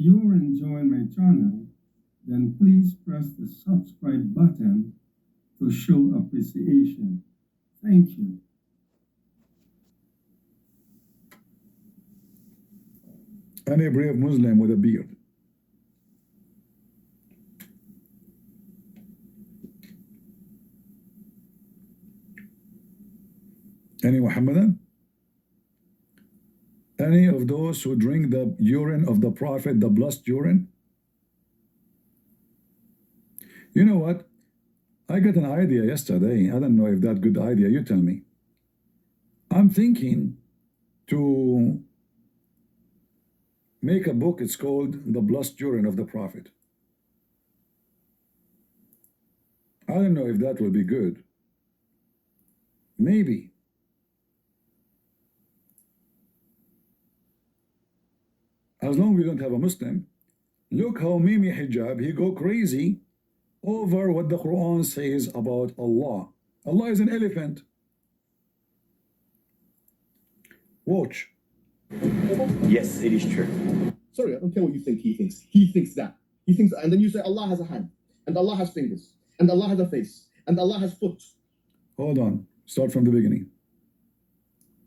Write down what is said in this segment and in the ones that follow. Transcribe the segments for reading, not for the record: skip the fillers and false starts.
you're enjoying my channel, then please press the subscribe button to show appreciation. Thank you. Any brave Muslim with a beard. Any Muhammadan? Any of those who drink the urine of the Prophet, the blessed urine? You know what? I got an idea yesterday. I don't know if that's good idea. You tell me. I'm thinking to make a book. It's called The Blessed Urine of the Prophet. I don't know if that will be good. Maybe. As long as we don't have a Muslim. Look how Muhammad Hijab, he go crazy over what the Quran says about Allah. Allah is an elephant. Watch. Yes, it is true. Sorry, I don't care what you think he thinks. He thinks that. He thinks that. And then you say Allah has a hand, and Allah has fingers, and Allah has a face, and Allah has foot. Hold on. Start from the beginning.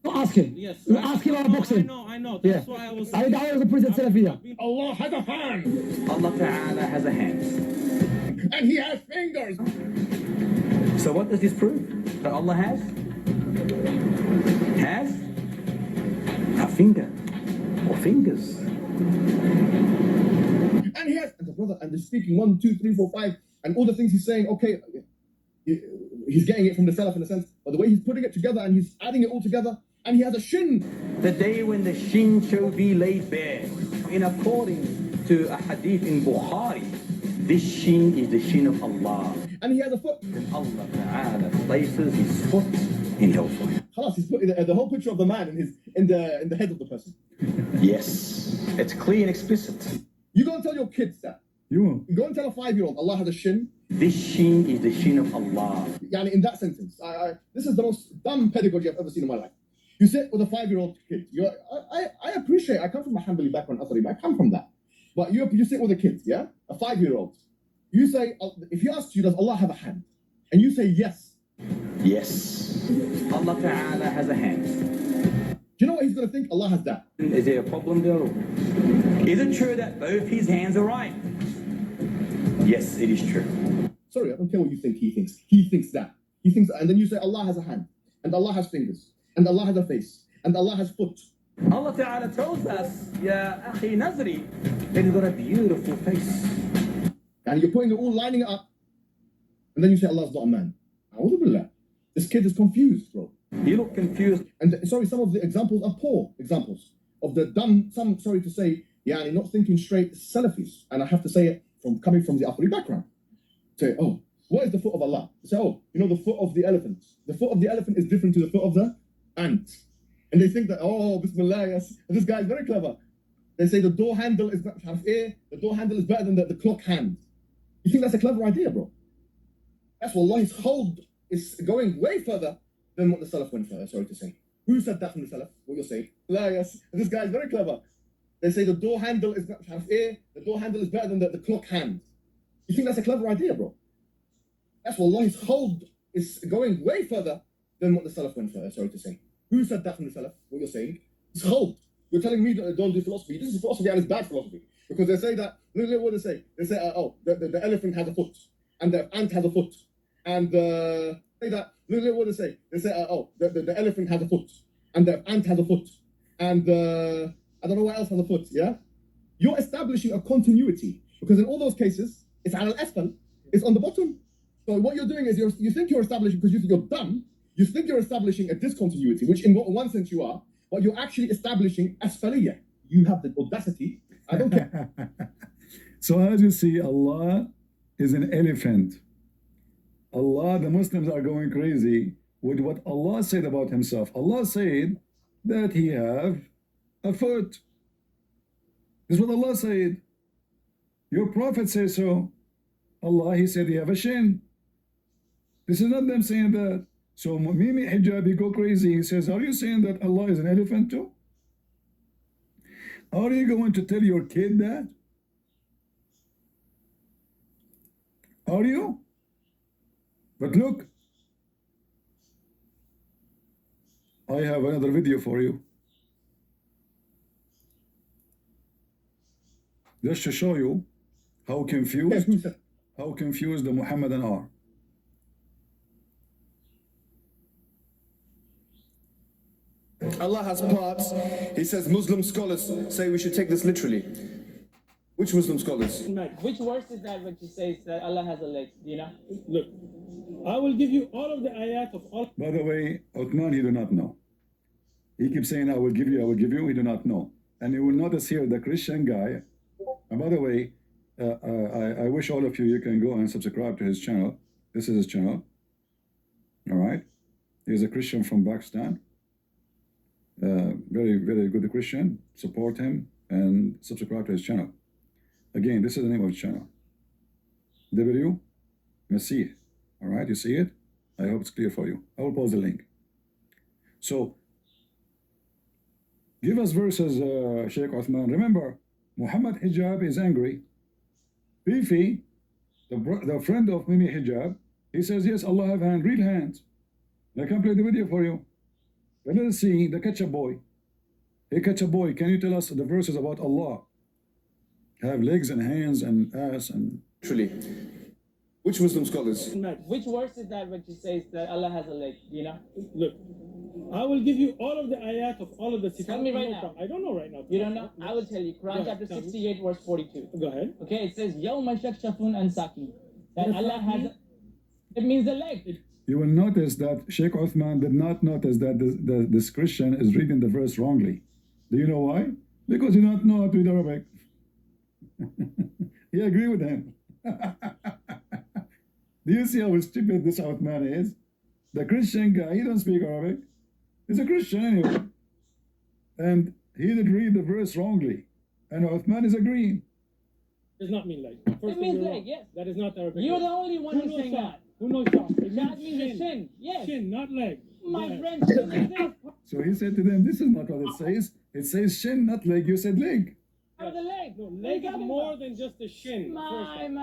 Ask him. Yes. You ask him about boxing. I know. That's why I was. I was a president Salafiyah. Allah has a hand, Allah Ta'ala has a hand. and he has fingers. So what does this prove? That Allah has a finger or fingers. And he has, and the brother, and they're speaking 1, 2, 3, 4, 5, and all the things he's saying, okay, he's getting it from the Salaf in a sense, but the way he's putting it together and he's adding it all together, and he has a shin. The day when the shin shall be laid bare. In according to a hadith in Bukhari, this shin is the shin of Allah. And he has a foot. And Allah Ta'ala places his foot in hellfire. Khalas, he's putting the whole picture of the man in the head of the person. Yes, it's clear and explicit. You go and tell your kids that. You You go and tell a 5-year-old Allah has a shin. This shin is the shin of Allah. Yani in that sentence, this is the most dumb pedagogy I've ever seen in my life. You sit with a 5-year-old kid. I appreciate. I come from a Hanbali background, Athari, I come from that. But you sit with a kid, yeah, a 5-year-old. You say, if he asks you, does Allah have a hand? And you say yes. Yes, Allah Ta'ala has a hand. Do you know what he's going to think? Allah has that. Is there a problem there? Is it true that both his hands are right? Yes, it is true. Sorry, I don't care what you think he thinks. He thinks that. He thinks, and then you say Allah has a hand, and Allah has fingers, and Allah has a face, and Allah has foot. Allah Ta'ala tells us, Ya Akhi Nazri, that he's got a beautiful face. And you're putting it all, lining it up, and then you say Allah's not a man. A'udhu billah. This kid is confused, bro. He looked confused. And sorry, some of the examples are poor examples of the dumb, some, sorry to say, not thinking straight Salafis. And I have to say it coming from the Afri background. Say, oh, what is the foot of Allah? Say, oh, the foot of the elephant. The foot of the elephant is different to the foot of the ant. And they think that, oh, Bismillah, yes, this guy is very clever. They say the door handle is better than the clock hand. You think that's a clever idea, bro? That's Wallahi's hold is going way further than what the Salaf went for, sorry to say. Who said that from the Salaf? What you're saying? La, yes, this guy is very clever. They say the door handle is better than the clock hand. You think that's a clever idea, bro? That's Wallahi's hold is going way further than what the Salaf went for, sorry to say. Who said that from the Salaf? What you're saying? It's hold. You're telling me don't do philosophy. This is philosophy and it's bad philosophy. Because they say that, look what they say. They say, the elephant has a foot, and the ant has a foot. And say that, look what they say. They say, the elephant has a foot, and the ant has a foot. And I don't know what else has a foot, yeah? You're establishing a continuity. Because in all those cases, it's al-asfal, it's on the bottom. So what you're doing is you think you're establishing, because you think you're dumb, you think you're establishing a discontinuity, which in one sense you are, but you're actually establishing asfaliyah. You have the audacity. I don't care. So as you see, Allah is an elephant. Allah, the Muslims are going crazy with what Allah said about himself. Allah said that he have a foot. This is what Allah said. Your prophet says so. Allah, he said he have a shin. This is not them saying that. So Muhammad Hijab, he go crazy. He says, are you saying that Allah is an elephant too? Are you going to tell your kid that? Are you? But look, I have another video for you. Just to show you how confused the Muhammadan are. Allah has parts. He says Muslim scholars say we should take this literally. Which Muslim scholars? Which verse is that which says that Allah has a leg? Do you know? Look, I will give you all of the ayat of all. By the way, Uthman, he do not know. He keeps saying, I will give you, he do not know. And you will notice here the Christian guy, and by the way, I wish all of you can go and subscribe to his channel. This is his channel. All right. He's a Christian from Pakistan. Very, very good Christian. Support him and subscribe to his channel. Again, this is the name of the channel. W Masih. All right, you see it? I hope it's clear for you. I will post the link. So, give us verses, Sheikh Uthman. Remember, Muhammad Hijab is angry. Fifi, the friend of Mimi Hijab, he says, yes, Allah have hand, real hands. I can play the video for you. But let's see, the ketchup boy. Hey, ketchup boy, can you tell us the verses about Allah? Have legs and hands and ass and... Literally. Which Muslim scholars? Which verse is that which says that Allah has a leg? Do you know? Look, I will give you all of the ayat of all of the sifat. Tell me right now. I don't know right now. You don't know? I will tell you. Quran Go ahead, chapter tell me. 68 verse 42. Go ahead. Okay, it says Yawma shakshafun an saki. That What does Allah that has mean? it means the leg. You will notice that Sheikh Uthman did not notice that this Christian is reading the verse wrongly. Do you know why? Because he do not know how to read Arabic. He agree with him. Do you see how stupid this Uthman is? The Christian guy, he don't speak Arabic. He's a Christian anyway. And he did read the verse wrongly. And Uthman is agreeing. Does not mean leg. It means leg, yes. That is not Arabic. You're leg. the only one Who who's knows saying shah? that. Who knows shah? It That means means a shin. Yes. Shin, not leg. My Yeah. friend, shin is this. So he said to them, this is not what it says. It says shin, not leg. You said leg. Out of the leg. No, What are you leg is talking more about? than just the shin. My, Okay, come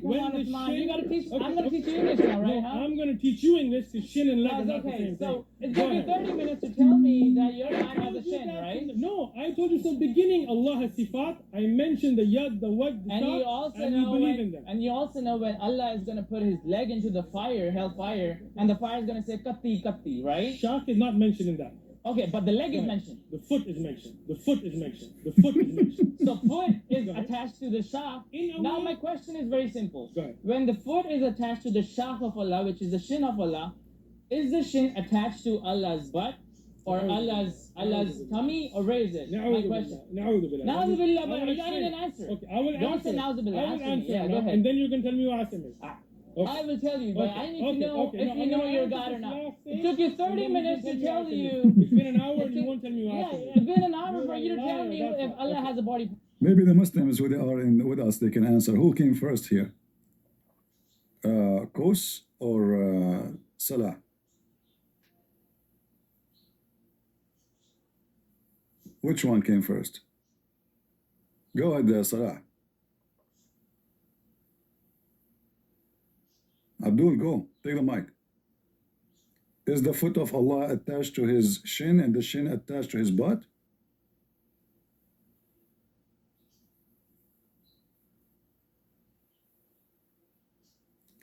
when on, the Uthman. shin- You gotta teach. okay, I'm gonna okay. teach you English now, right? No, Huh? I'm going to teach you English because shin and leg are That's not the okay. same thing. So it Go took you ahead. 30 minutes to tell me that your I man has told a you shin, that right? No, I told you from the beginning Allah has sifat. I mentioned the yad, the wajh, the And you saf, also and you know believe when, in them. and you also know when Allah is gonna put his leg into the fire, hellfire, and the fire is gonna say katti katti, right? Shak is not mentioned in that. Okay, but the leg is Go ahead. mentioned. The foot is mentioned. The foot is mentioned. The foot is mentioned. The foot is Go ahead. attached to the shah. In a Now way- my question is very simple. Go ahead. When the foot is attached to the shah of Allah, which is the shin of Allah, is the shin attached to Allah's butt or Allah's tummy, or where is it? My Na'udhu question. billah. Na'udhu billah. Na'udhu billah, I but will you don't need explain. an answer. Okay, I will Don't answer. say na'udhu billah. I will Answer me. answer Yeah, now, go ahead. and then you can tell me what Asim is. Okay. I will tell you, but Okay, I need to okay, know okay. if No, you I'm know gonna your answer God or this not. last It thing, took you and 30 then you minutes can to tell tell me you. Asim is. It's been an hour and you won't tell me what Yeah, Asim is. it's been an hour You're for a you to tell liar, me that's if why. Allah Okay. has a body. Maybe the Muslims who are with us, they can answer. Who came first here? Qus or Salah? Which one came first? Go ahead, Salah. Abdul, go. Take the mic. Is the foot of Allah attached to his shin and the shin attached to his butt?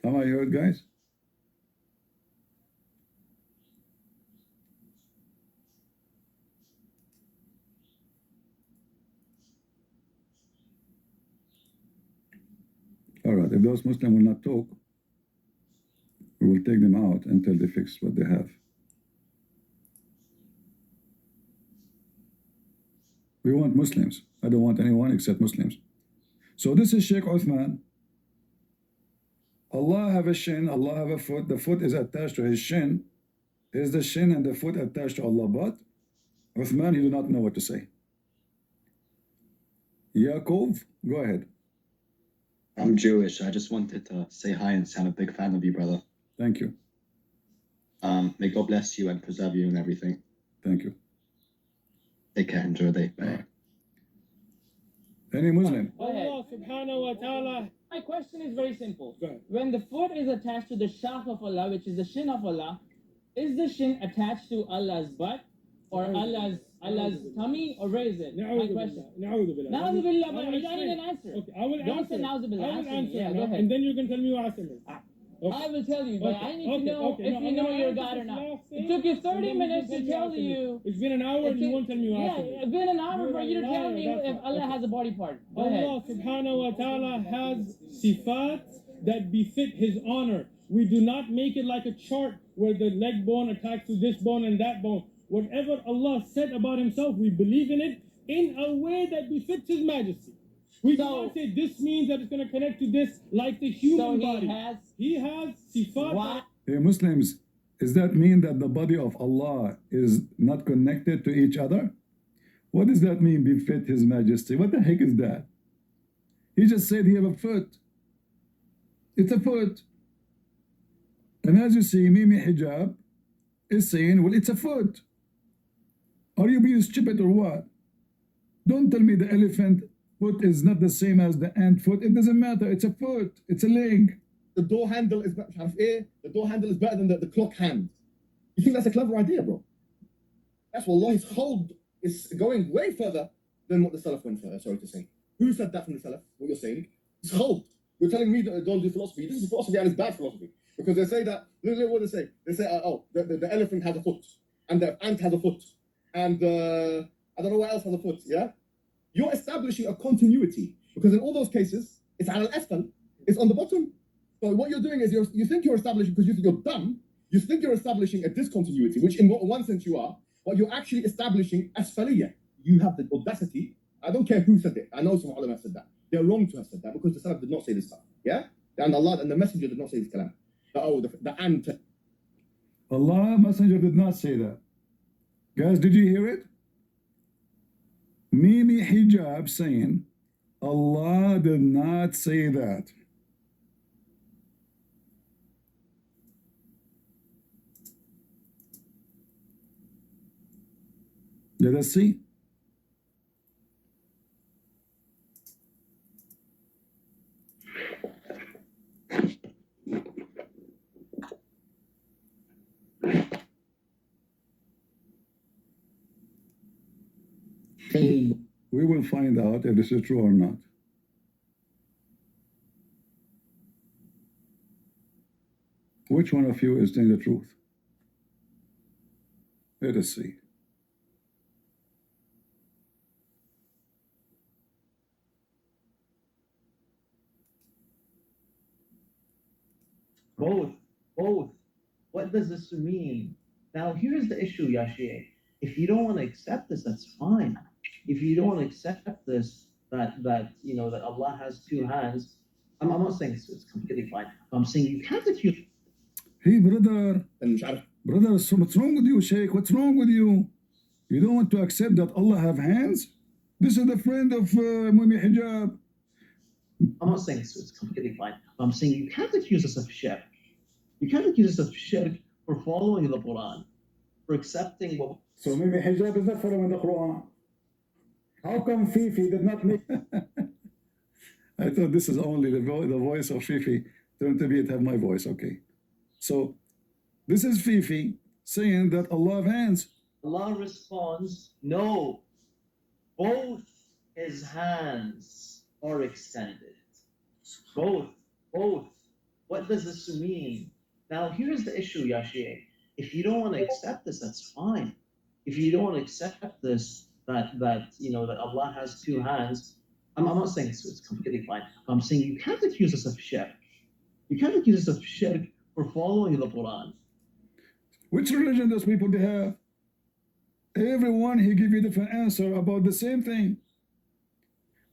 Am I heard, guys? All right, if those Muslims will not talk, we will take them out until they fix what they have. We want Muslims. I don't want anyone except Muslims. So this is Sheikh Uthman. Allah have a shin, Allah have a foot. The foot is attached to his shin. Is the shin and the foot attached to Allah? But Uthman, you do not know what to say. Yaakov, go ahead. I'm Jewish. I just wanted to say hi and say I'm a big fan of you, brother. Thank you. May God bless you and preserve you and everything. Thank you. Take care. Enjoy the day. Bye. Any Muslim? Go ahead. Allah subhanahu wa ta'ala My question is very simple. Go ahead. When the foot is attached to the shakh of Allah, which is the shin of Allah, is the shin attached to Allah's butt or Allah's tummy, or where is it? My question. Na'udhu billah. Na'udhu billah, but I I will don't need an explain. answer. Okay, I will Don't answer. say na'udhu billah. I will Answer me. answer. Yeah, now, go ahead. and then you can tell me what answer is. Okay. I will tell you, but Okay, I need to okay, know okay. if No, you I'm know gonna your answer God or this not. last It thing, took you and 30 then you minutes can to tell tell me you. answer. It's been an hour and you won't tell me what answer. Yeah, it's been an hour You're for a you to tell liar, me that's if all. Allah Okay. has a body part. Go ahead. Allah subhanahu wa ta'ala has sifat that befit his honor. We do not make it like a chart where the leg bone attacks to this bone and that bone. Whatever Allah said about himself, we believe in it in a way that befits his majesty. We do not say this means that it's going to connect to this like the human body. He has sifat. Why? Hey, Muslims, does that mean that the body of Allah is not connected to each other? What does that mean, befit his majesty? What the heck is that? He just said he have a foot. It's a foot. And as you see, Mimi Hijab is saying, well, it's a foot. Are you being stupid or what? Don't tell me the elephant foot is not the same as the ant foot. It doesn't matter. It's a foot. It's a leg. The door handle is better. The door handle is better than the clock hand. You think that's a clever idea, bro? That's what Allah's hold is going way further than what the Salaf went for, sorry to say. Who said that from the Salaf? What you're saying? It's hold. You're telling me that don't do philosophy. This is philosophy and it's bad philosophy. Because they say that, look what they say. They say, the elephant has a foot, and the ant has a foot, and I don't know what else has a foot, yeah? You're establishing a continuity. Because in all those cases, it's al-asfal, it's on the bottom. So what you're doing is you think you're establishing, because you think you're dumb, you think you're establishing a discontinuity, which in one sense you are, but you're actually establishing asfaliyah. You have the audacity. I don't care who said it. I know some ulama said that. They're wrong to have said that because the Salaf did not say this stuff. Yeah? And Allah and the Messenger did not say this kalam. The ant. Allah Messenger did not say that. Guys, did you hear it? Mimi Hijab saying, Allah did not say that. Let us see. We will find out if this is true or not. Which one of you is telling the truth? Let us see. Both. What does this mean? Now, here's the issue, Yashie. If you don't want to accept this, that's fine. If you don't want to accept this, that you know that Allah has two hands, I'm not saying it's completely fine. I'm saying you can't accuse. Hey, brother, so what's wrong with you, Sheikh? What's wrong with you? You don't want to accept that Allah have hands? This is the friend of Mumi Hijab. I'm not saying it's completely fine. I'm saying you can't accuse us of shirk. You can't accuse us of shirk for following the Quran, for accepting what. So Mimi Hijab is not following the Quran. How come Fifi did not make? I thought this is only the voice of Fifi. Don't to be it have my voice, okay? So this is Fifi saying that Allah have hands. Allah responds, no, both his hands are extended. Both. What does this mean? Now, here's the issue, Yashie. If you don't want to accept this, that's fine. If you don't want to accept this, that you know that Allah has two hands, I'm not saying it's completely fine. I'm saying you can't accuse us of shirk. You can't accuse us of shirk for following the Quran. Which religion does people have? Everyone, he give you different answer about the same thing.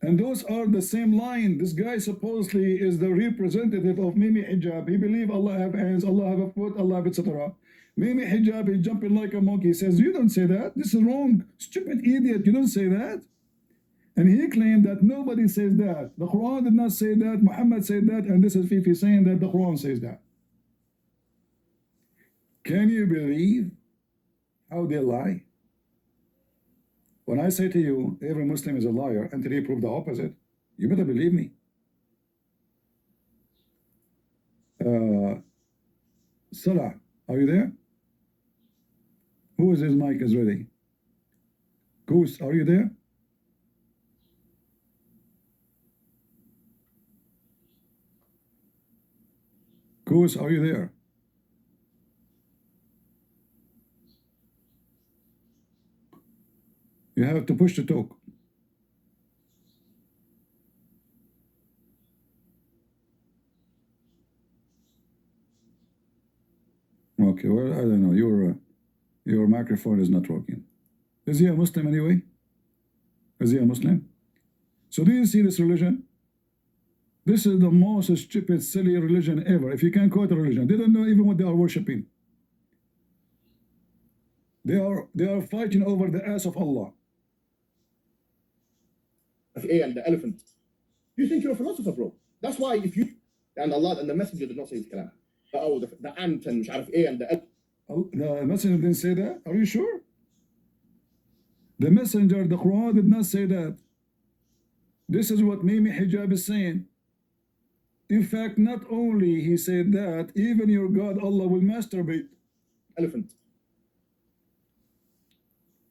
And those are the same line. This guy supposedly is the representative of Mimi Hijab. He believe Allah have hands, Allah have a foot, Allah have etc. Mimi Hijab is jumping like a monkey. He says, you don't say that. This is wrong. Stupid idiot. You don't say that. And he claimed that nobody says that. The Quran did not say that. Muhammad said that. And this is Fifi saying that the Quran says that. Can you believe how they lie? When I say to you, every Muslim is a liar until he prove the opposite, you better believe me. Salah, are you there? Who is his mic is ready? Goose, are you there? Goose, are you there? You have to push to talk. Okay, well, I don't know. Your microphone is not working. Is he a Muslim anyway? Is he a Muslim? So do you see this religion? This is the most stupid, silly religion ever. If you can call it a religion, they don't know even what they are worshiping. They are fighting over the ass of Allah. And the elephant. You think you're a philosopher, bro? That's why if you and Allah and the Messenger did not say this kalam. Oh, the ant and and the Messenger didn't say that. Are you sure? The Messenger, the Quran did not say that. This is what Muhammad Hijab is saying. In fact, not only he said that, even your God Allah will masturbate. Elephant.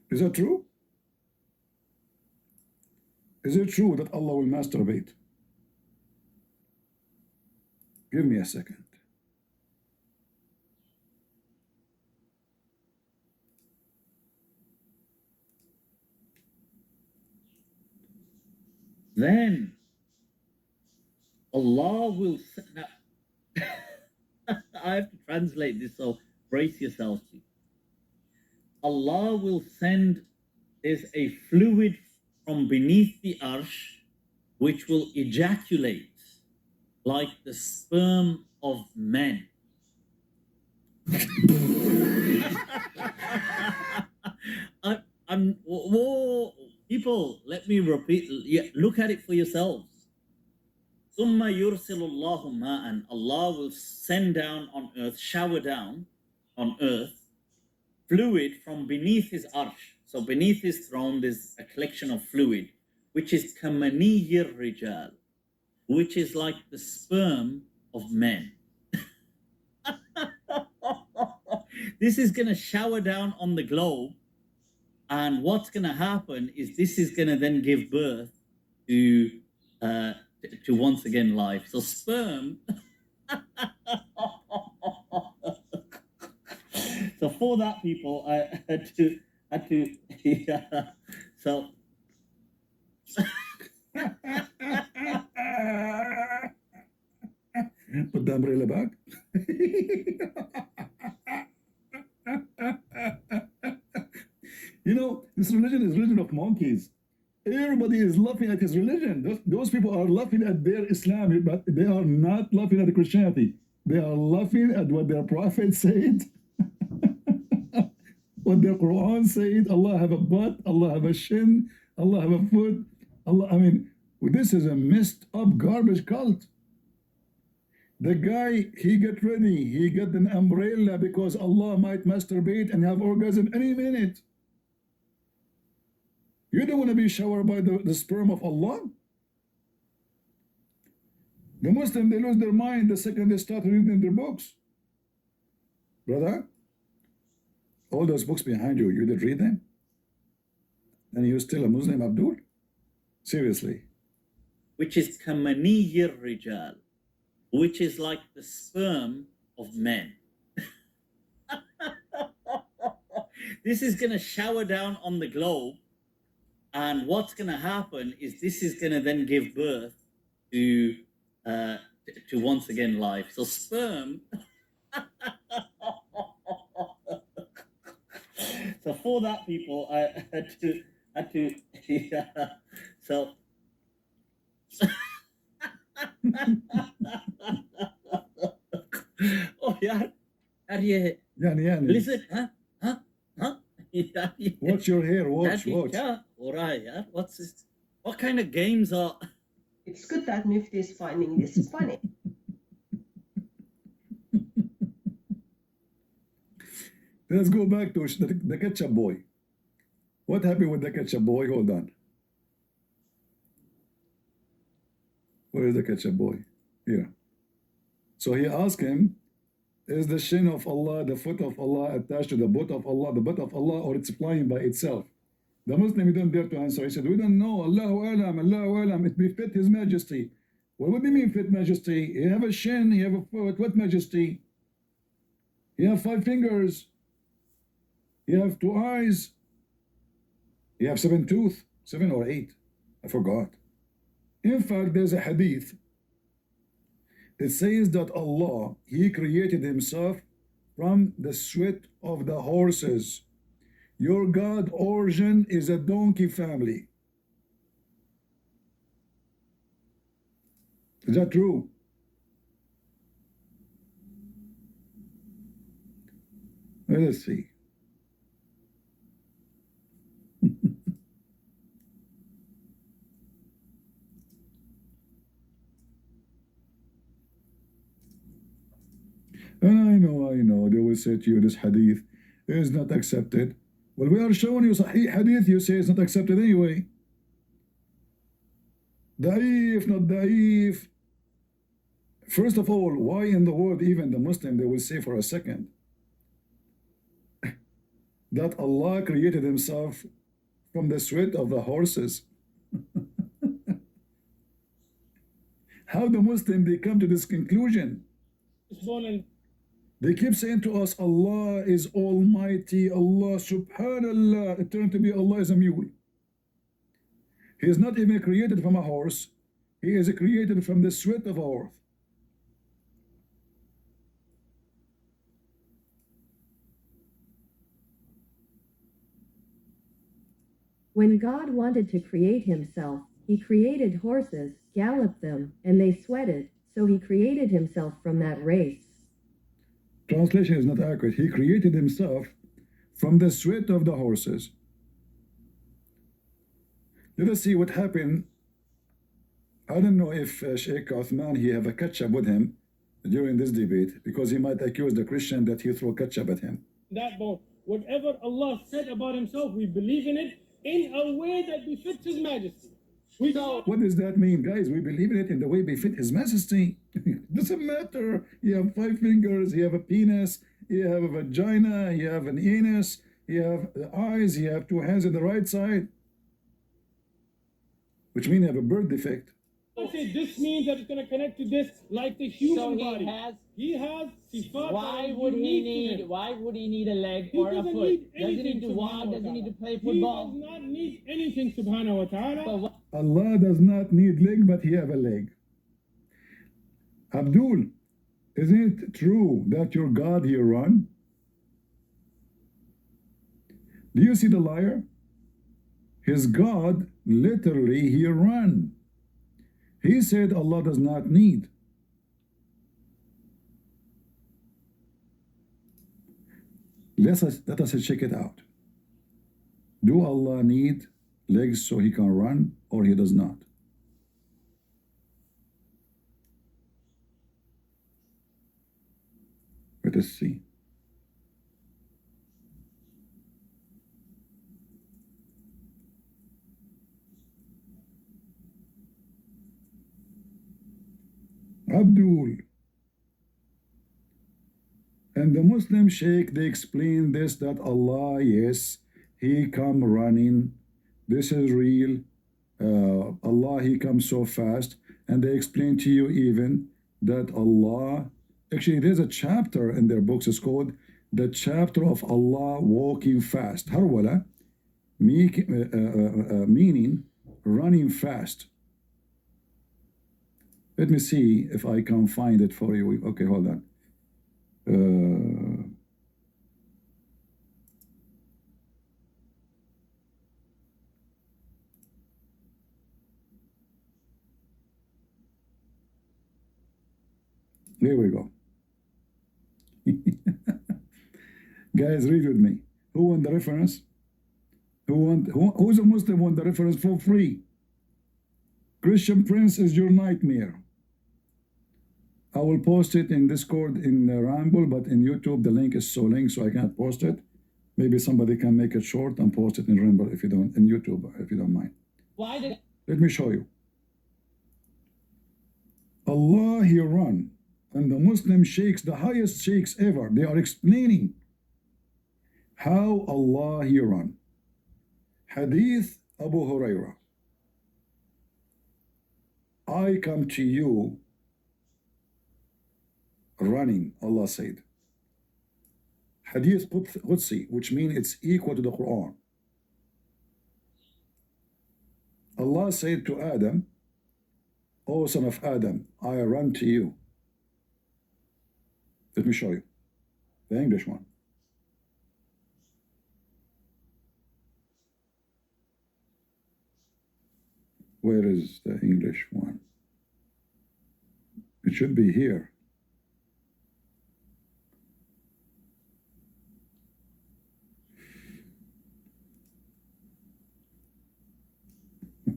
Is that true? Is it true that Allah will masturbate? Give me a second. Then Allah will now, I have to translate this, so brace yourselves. Allah will send, there's a fluid from beneath the arsh which will ejaculate like the sperm of men. Whoa, people, let me repeat. Look at it for yourselves. ثُمَّ يُرْسِلُ اللَّهُ مَاءً. Allah will send down on earth, shower down on earth, fluid from beneath his arsh. So beneath his throne, there's a collection of fluid, which is kamaniyir rijal, which is like the sperm of men. This is going to shower down on the globe, and what's going to happen is this is going to then give birth to once again life. So sperm. So for that, people, I had to yeah. So. Put the umbrella back. You know, this religion is religion of monkeys. Everybody is laughing at his religion. Those people are laughing at their Islam, but they are not laughing at the Christianity. They are laughing at what their prophet said, what their Quran said. Allah have a butt, Allah have a shin, Allah have a foot. Allah, I mean, this is a messed up garbage cult. The guy, he get ready, he get an umbrella because Allah might masturbate and have orgasm any minute. You don't want to be showered by the sperm of Allah? The Muslim, they lose their mind the second they start reading their books. Brother, all those books behind you, you did read them? And you're still a Muslim, Abdul? Seriously. Which is kamaniyir rijal, which is like the sperm of men. This is going to shower down on the globe, and what's going to happen is this is going to then give birth to once again life. So sperm. So for that, people, I had to yeah. So. Oh yeah, Yeah. listen, huh? Watch your hair, watch. Yeah, all right, yeah. What's this? What kind of games are? It's good that Mufti is finding this funny. Let's go back to the ketchup boy. What happened with the ketchup boy? Hold on. Where is the ketchup boy? Here. So he asked him, Is the shin of Allah, the foot of Allah attached to the butt of Allah, or it's flying by itself? The Muslim, he don't dare to answer. He said, we don't know. Allahu alam, Allahu alam. It befit His Majesty. Well, what do you mean fit Majesty? You have a shin, you have a foot. What Majesty? You have 5 fingers. You have 2 eyes. You have 7 teeth. 7 or 8. I forgot. In fact, there's a hadith. It says that Allah, He created Himself from the sweat of the horses. Your God origin is a donkey family. Is that true? Let us see. And I know, they will say to you, this hadith is not accepted. Well, we are showing you Sahih hadith, you say it's not accepted anyway. Da'if, not da'if. First of all, why in the world even the Muslim, they will say for a second that Allah created Himself from the sweat of the horses? How the Muslim, they come to this conclusion? They keep saying to us, Allah is Almighty, Allah, Subhanallah. It turned to be Allah is a mule. He is not even created from a horse. He is created from the sweat of earth. When God wanted to create Himself, He created horses, galloped them, and they sweated, so He created Himself from that race. Translation is not accurate. He created Himself from the sweat of the horses. Let us see what happened. I don't know if Sheikh Uthman, he have a ketchup with him during this debate, because he might accuse the Christian that he threw ketchup at him. That bone, whatever Allah said about Himself, we believe in it in a way that befits His Majesty. What does that mean, guys? We believe in it in the way befit His Majesty. Doesn't matter. You have 5 fingers, you have a penis, you have a vagina, you have an anus, you have eyes, you have 2 hands on the right side, which means you have a birth defect. I say this means that it's going to connect to this like the human body. He has sifat. Why would he need a leg or a foot? Does he need to walk? Does he need to play football? He does not need anything, subhanahu wa ta'ala. Allah does not need leg, but He have a leg. Abdul, isn't it true that your God He run? Do you see the liar? His God literally He run. He said Allah does not need. Let us check it out. Do Allah need legs so He can run, or He does not? Let us see. Abdul. And the Muslim Sheikh, they explain this, that Allah, yes, He come running. This is real. Allah, He comes so fast. And they explain to you even that Allah, actually there's a chapter in their books, it's called the chapter of Allah walking fast. Harwala, meaning running fast. Let me see if I can find it for you. Okay, hold on. Here we go. Guys, read with me. Who won the reference? Who's a Muslim won the reference for free? Christian Prince is your nightmare. I will post it in Discord in Ramble, but in YouTube the link is so linked, so I can't post it. Maybe somebody can make it short and post it in Ramble if you don't, in YouTube, if you don't mind. Why did? Let me show you. Allah, He run. and the Muslim sheikhs, the highest sheikhs ever, they are explaining how Allah He run. Hadith Abu Hurairah. I come to you running, Allah said. Hadith Qudsi, which means it's equal to the Quran. Allah said to Adam, O son of Adam, I run to you. Let me show you the English one. Where is the English one? It should be here.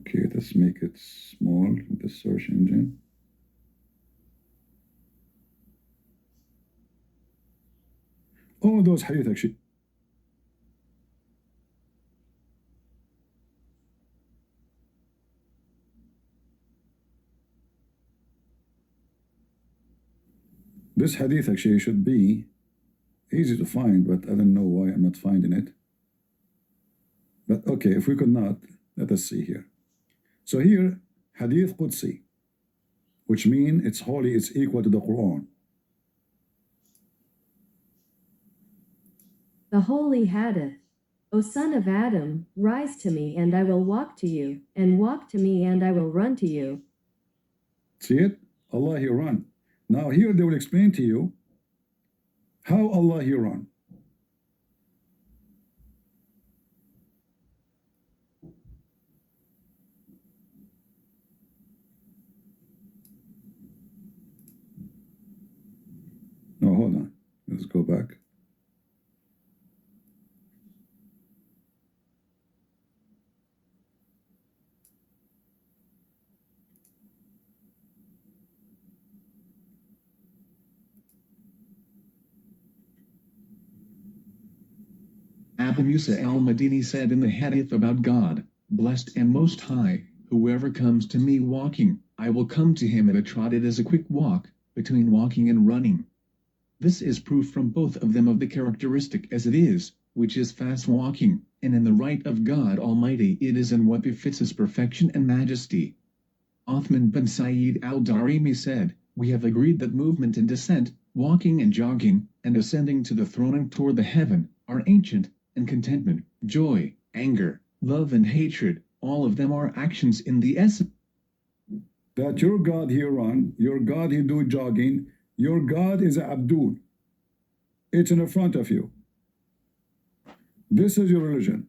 Okay, let's make it small, the search engine. All those hadith actually. This hadith actually should be easy to find, but I don't know why I'm not finding it. But okay, if we could not, let us see here. So here, Hadith Qudsi, which means it's holy, it's equal to the Quran. The holy hadith. O son of Adam, rise to me and I will walk to you, and walk to me and I will run to you. See it? Allah He run. Now here they will explain to you how Allah He run. No, hold on. Let's go back. Abu Musa al-Madini said in the hadith about God, blessed and most high, whoever comes to me walking, I will come to him at a trot. It is a quick walk, between walking and running. This is proof from both of them of the characteristic as it is, which is fast walking, and in the right of God Almighty it is in what befits His perfection and majesty. Uthman bin Sayyid al-Darimi said, we have agreed that movement and descent, walking and jogging, and ascending to the throne and toward the heaven, are ancient, and contentment, joy, anger, love and hatred, all of them are actions in the essence. That your God He run, your God He do jogging, your God is Abdul. It's in the front of you. This is your religion.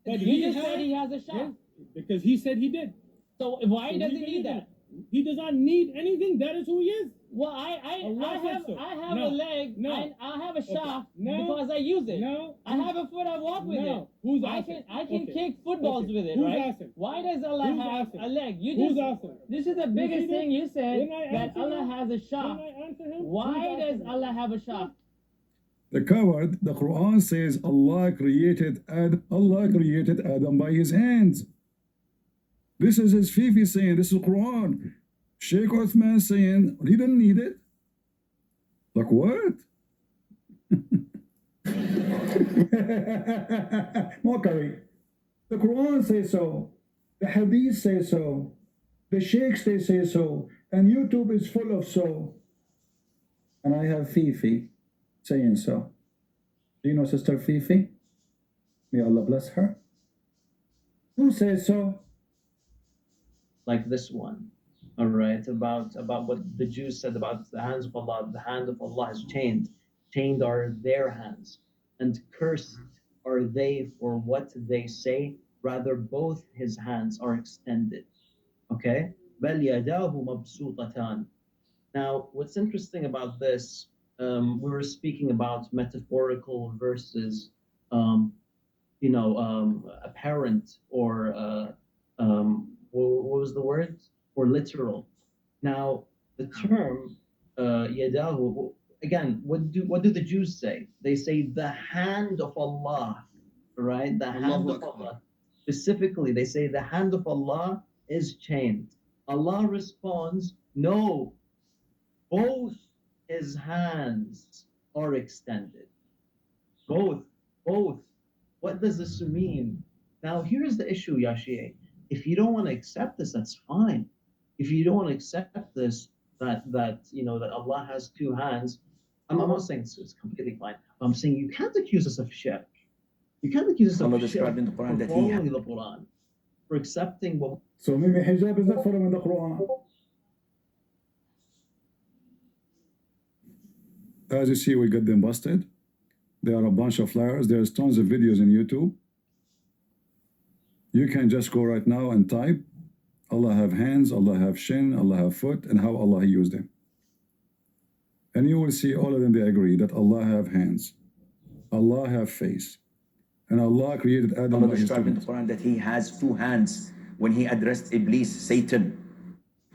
But He just said he has a shop. Yeah, because he said he did. So why So does he he need did. that? He does not need anything. That is who he is. Well, Allah I said have so. a No. leg. No. I have a shaft No. because I use it. No. I have a foot. I walk with No. it. Who's I asking? can Okay. kick footballs Okay. with it, Who's right? asking? Why does Allah Who's have asking? a leg? You Who's just asking? this is the You biggest see that? thing you said Didn't I that answer Allah him? has a shaft. Didn't I answer him? Why Who's does asking? Allah have a shaft? The coward, the Quran says Allah created Adam by His hands. This is His Fifi saying, this is Quran. Sheikh Uthman saying he didn't need it. Like what? Mockery. The Quran says so. The Hadith says so. The Sheikhs they say so. And YouTube is full of so. And I have Fifi saying so. Do you know Sister Fifi? May Allah bless her. Who says so? Like this one, all right, about what the Jews said about the hands of Allah. The hand of Allah is chained are their hands, and cursed are they for what they say. Rather, both His hands are extended. Okay, بَلْ يَدَاهُ مَبْسُوطَتَانِ. Now, what's interesting about this, we were speaking about metaphorical versus, apparent or what was the word? Or literal. Now, the term yadahu, again, what do the Jews say? They say the hand of Allah, right? The hand of Allah. Specifically, they say the hand of Allah is chained. Allah responds, no, both his hands are extended. Both. What does this mean? Now, here's the issue, Yashie. If you don't want to accept this, that's fine. If you don't want to accept this, that Allah has two hands, I'm not saying it's completely fine. I'm saying you can't accuse us of shirk. You can't accuse us of Allah shirk described in the Quran for that he following the Quran, for accepting what. So maybe hijab is not following the Quran. As you see, we got them busted. They are a bunch of liars. There's tons of videos on YouTube. You can just go right now and type Allah have hands, Allah have shin, Allah have foot, and how Allah used them. And you will see all of them, they agree that Allah have hands, Allah have face, and Allah created Adam Allah by his described in the two Quran that he has two hands when he addressed Iblis, Satan,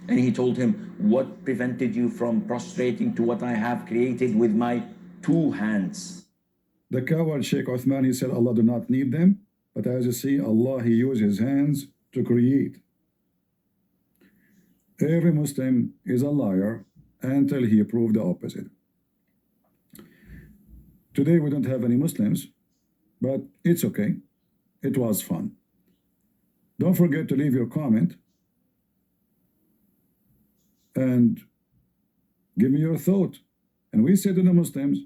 and he told him, what prevented you from prostrating to what I have created with my two hands? The coward Sheikh Uthman, he said Allah do not need them, but as you see, Allah, he used his hands to create. Every Muslim is a liar until he proved the opposite. Today we don't have any Muslims, but it's okay. It was fun. Don't forget to leave your comment and give me your thought. And we say to the Muslims,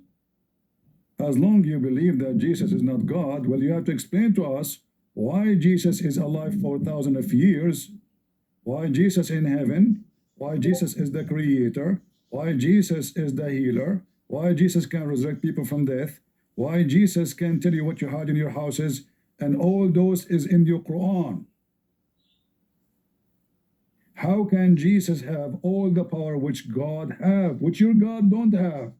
as long as you believe that Jesus is not God, well, you have to explain to us why Jesus is alive for thousands of years, why Jesus in heaven, why Jesus is the creator, why Jesus is the healer, why Jesus can resurrect people from death, why Jesus can tell you what you had in your houses, and all those is in your Quran. How can Jesus have all the power which God have, which your God don't have?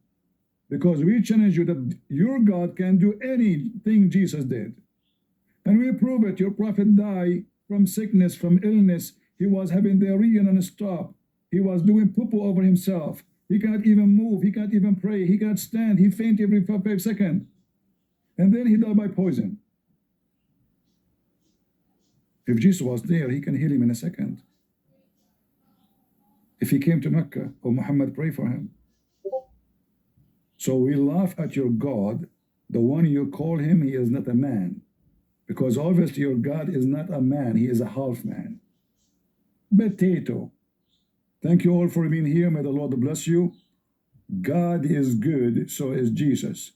Because we challenge you that your God can do anything Jesus did. And we prove it. Your prophet died from sickness, from illness. He was having diarrhea non-stop. He was doing poo-poo over himself. He can't even move. He can't even pray. He can't stand. He faint every 5 seconds. And then he died by poison. If Jesus was there, he can heal him in a second. If he came to Mecca, or Muhammad prayed for him. So we laugh at your God, the one you call him, he is not a man. Because obviously your God is not a man, he is a half man. Potato. Thank you all for being here. May the Lord bless you. God is good, so is Jesus.